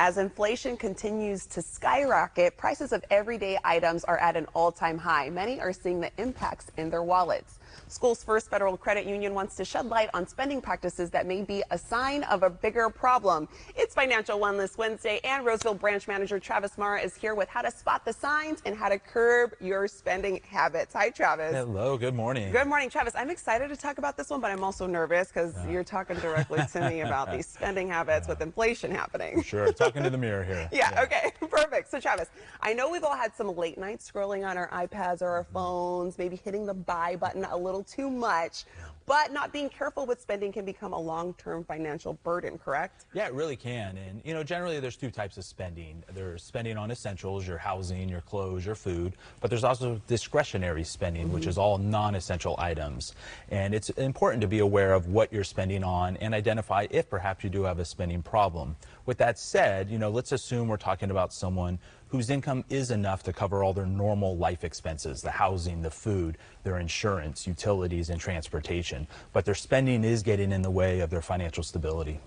As inflation continues to skyrocket, prices of everyday items are at an all-time high. Many are seeing the impacts in their wallets. Schoolsfirst Federal Credit Union wants to shed light on spending practices that may be a sign of a bigger problem. It's Financial Wellness Wednesday, and Roseville Branch Manager Travis Marra is here with how to spot the signs and how to curb your spending habits. Hi, Travis. Hello, good morning. Good morning, Travis. I'm excited to talk about this one, but I'm also nervous because you're talking directly to me about these spending habits with inflation happening. Sure, talking to the mirror here. Yeah, okay, perfect. So, Travis, I know we've all had some late nights scrolling on our iPads or our phones, maybe hitting the buy button a little too much, but not being careful with spending can become a long-term financial burden, correct? Yeah, it really can. And, you know, generally there's two types of spending. There's spending on essentials, your housing, your clothes, your food, but there's also discretionary spending, which is all non-essential items. And it's important to be aware of what you're spending on and identify if perhaps you do have a spending problem. With that said, you know, let's assume we're talking about someone whose income is enough to cover all their normal life expenses, the housing, the food, their insurance, utilities, and transportation. But their spending is getting in the way of their financial stability.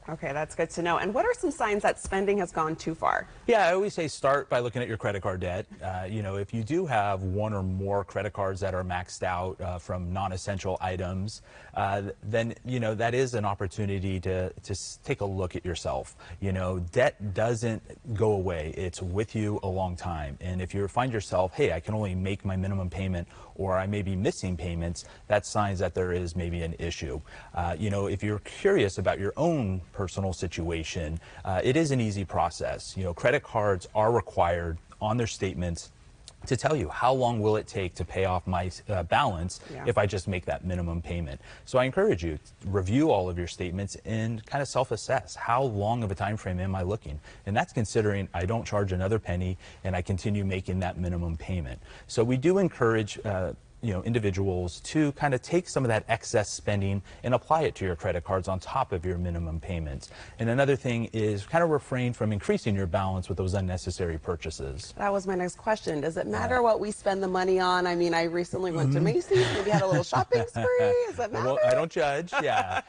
Okay, that's good to know. And what are some signs that spending has gone too far? Yeah, I always say start by looking at your credit card debt. You know, if you do have one or more credit cards that are maxed out from non-essential items, then, you know, that is an opportunity to take a look at yourself. You know, debt doesn't go away. It's with you a long time. And if you find yourself, hey, I can only make my minimum payment, or I may be missing payments, that's signs that there is maybe an issue. You know, if you're curious about your own personal situation, it is an easy process. You know, credit cards are required on their statements to tell you how long will it take to pay off my balance if I just make that minimum payment. So I encourage you to review all of your statements and kind of self-assess. How long of a time frame am I looking? And that's considering I don't charge another penny and I continue making that minimum payment. So we do encourage you know, individuals to kind of take some of that excess spending and apply it to your credit cards on top of your minimum payments. And another thing is kind of refrain from increasing your balance with those unnecessary purchases. That was my next question. Does it matter what we spend the money on? I mean, I recently went to Macy's, maybe had a little shopping spree. Does that matter? Well, I don't judge, yeah.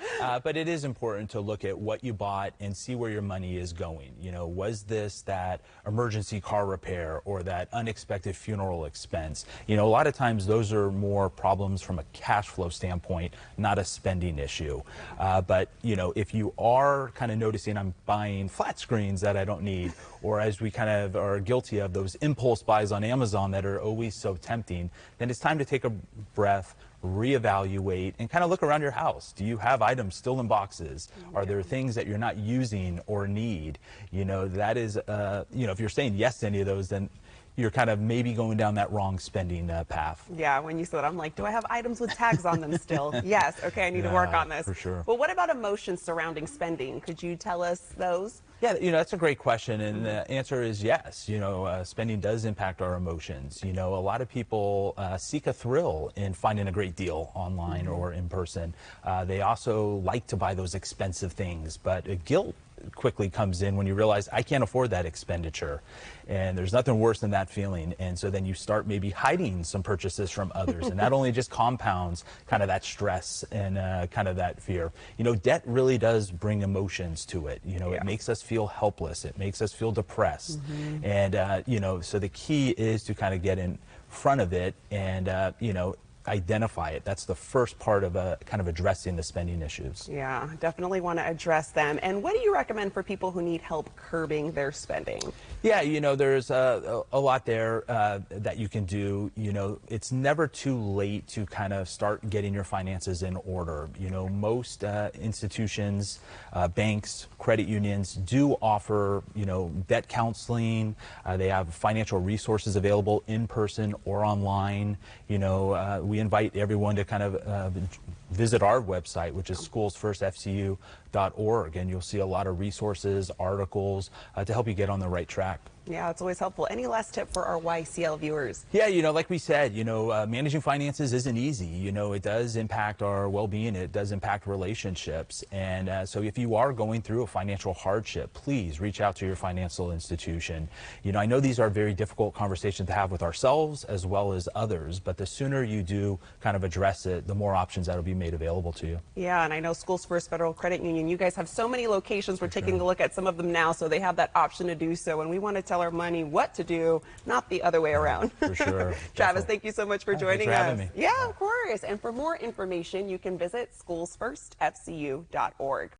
But it is important to look at what you bought and see where your money is going. You know, was this that emergency car repair or that unexpected funeral expense? You know, a lot of times those are more problems from a cash flow standpoint, not a spending issue. But, you know, if you are kind of noticing I'm buying flat screens that I don't need, or as we kind of are guilty of those impulse buys on Amazon that are always so tempting, then it's time to take a breath, reevaluate, and kind of look around your house. Do you have items still in boxes? Are there things that you're not using or need? You know, that is, you know, if you're saying yes to any of those, then you're kind of maybe going down that wrong spending path. Yeah, when you said that, I'm like, do I have items with tags on them still? Yes, okay, I need to work on this. For sure. But what about emotions surrounding spending? Could you tell us those? Yeah, you know, that's a great question, and the answer is yes. You know, spending does impact our emotions. You know, a lot of people seek a thrill in finding a great deal online or in person. They also like to buy those expensive things, but guilt quickly comes in when you realize I can't afford that expenditure, and there's nothing worse than that feeling. And so then you start maybe hiding some purchases from others, and that only just compounds kind of that stress and kind of that fear. You know, debt really does bring emotions to it. You know, it makes us feel helpless, it makes us feel depressed, and you know, so the key is to kind of get in front of it and you know, identify it. That's the first part of kind of addressing the spending issues. Yeah, definitely want to address them. And what do you recommend for people who need help curbing their spending? Yeah, you know, there's a lot there that you can do. You know, it's never too late to kind of start getting your finances in order. You know, most institutions, banks, credit unions do offer, you know, debt counseling. They have financial resources available in person or online. You know, we invite everyone to kind of visit our website, which is schoolsfirstfcu.org, and you'll see a lot of resources, articles to help you get on the right track. Yeah, it's always helpful. Any last tip for our YCL viewers? Yeah, you know, like we said, you know, managing finances isn't easy. You know, it does impact our well-being. It does impact relationships. And so if you are going through a financial hardship, please reach out to your financial institution. You know, I know these are very difficult conversations to have with ourselves as well as others, but the sooner you do kind of address it, the more options that'll be made available to you. Yeah, and I know Schoolsfirst Federal Credit Union, you guys have so many locations. We're taking a look at some of them now, so they have that option to do so. And we want to tell our money what to do, not the other way around. For sure. Travis, thank you so much for joining Thanks for us. having me. Yeah, of course. And for more information, you can visit schoolsfirstfcu.org.